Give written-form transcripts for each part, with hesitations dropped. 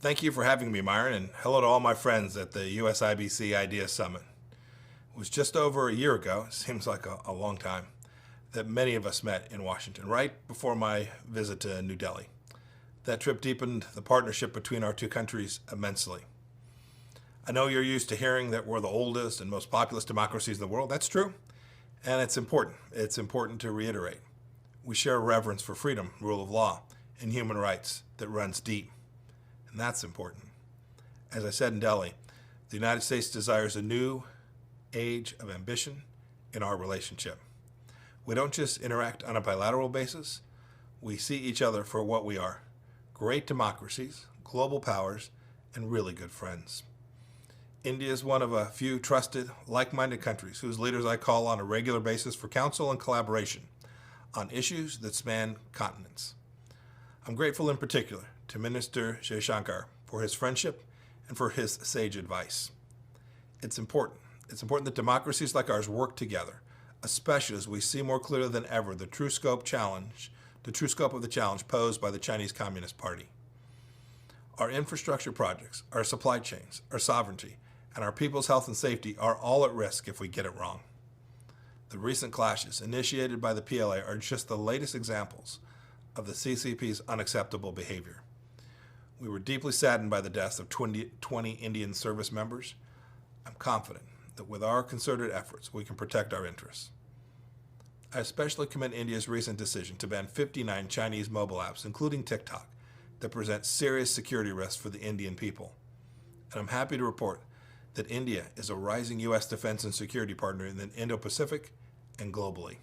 Thank you for having me, Myron, and hello to all my friends at the USIBC IDEA Summit. It was just over a year ago, it seems like a long time, that many of us met in Washington, right before my visit to New Delhi. That trip deepened the partnership between our two countries immensely. I know you're used to hearing that we're the oldest and most populous democracies in the world. That's true, and it's important. It's important to reiterate. We share a reverence for freedom, rule of law, and human rights that runs deep. And that's important. As I said in Delhi, the United States desires a new age of ambition in our relationship. We don't just interact on a bilateral basis. We see each other for what we are: great democracies, global powers, and really good friends. India is one of a few trusted, like-minded countries whose leaders I call on a regular basis for counsel and collaboration on issues that span continents. I'm grateful in particular to Minister Jaishankar for his friendship and for his sage advice. It's important. It's important that democracies like ours work together, especially as we see more clearly than ever the true scope of the challenge posed by the Chinese Communist Party. Our infrastructure projects, our supply chains, our sovereignty, and our people's health and safety are all at risk if we get it wrong. The recent clashes initiated by the PLA are just the latest examples of the CCP's unacceptable behavior. We were deeply saddened by the deaths of 20 Indian service members. I'm confident that with our concerted efforts, we can protect our interests. I especially commend India's recent decision to ban 59 Chinese mobile apps, including TikTok, that present serious security risks for the Indian people. And I'm happy to report that India is a rising U.S. defense and security partner in the Indo-Pacific and globally.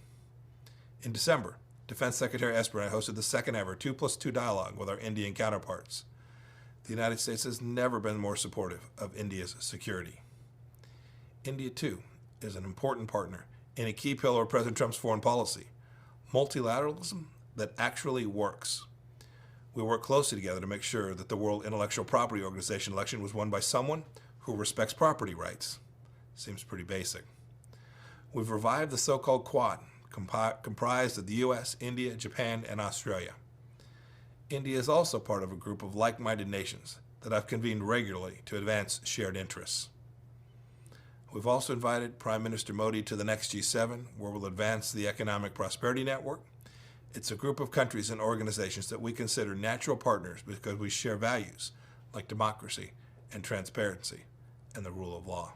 In December, Defense Secretary Esper and I hosted the second ever 2+2 dialogue with our Indian counterparts. The United States has never been more supportive of India's security. India, too, is an important partner in a key pillar of President Trump's foreign policy: multilateralism that actually works. We work closely together to make sure that the World Intellectual Property Organization election was won by someone who respects property rights. Seems pretty basic. We've revived the so-called Quad, comprised of the U.S., India, Japan, and Australia. India is also part of a group of like-minded nations that I've convened regularly to advance shared interests. We've also invited Prime Minister Modi to the next G7, where we'll advance the Economic Prosperity Network. It's a group of countries and organizations that we consider natural partners because we share values like democracy and transparency and the rule of law.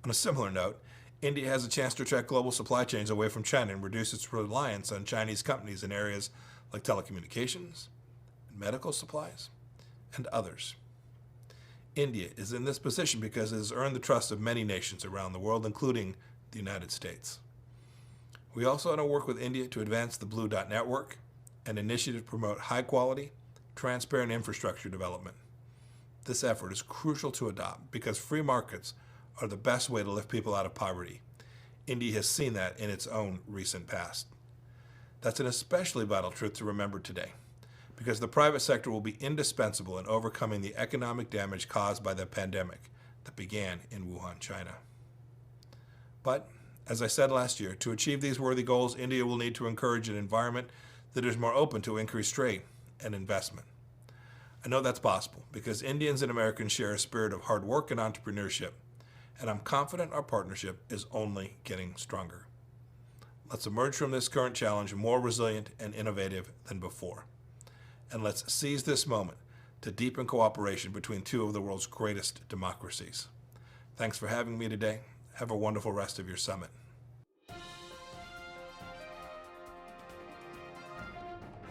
On a similar note, India has a chance to attract global supply chains away from China and reduce its reliance on Chinese companies in areas like telecommunications, medical supplies, and others. India is in this position because it has earned the trust of many nations around the world, including the United States. We also want to work with India to advance the Blue Dot Network, an initiative to promote high-quality, transparent infrastructure development. This effort is crucial to adopt because free markets are the best way to lift people out of poverty. India has seen that in its own recent past. That's an especially vital truth to remember today, because the private sector will be indispensable in overcoming the economic damage caused by the pandemic that began in Wuhan, China. But, as I said last year, to achieve these worthy goals, India will need to encourage an environment that is more open to increased trade and investment. I know that's possible because Indians and Americans share a spirit of hard work and entrepreneurship, and I'm confident our partnership is only getting stronger. Let's emerge from this current challenge more resilient and innovative than before. And let's seize this moment to deepen cooperation between two of the world's greatest democracies. Thanks for having me today. Have a wonderful rest of your summit.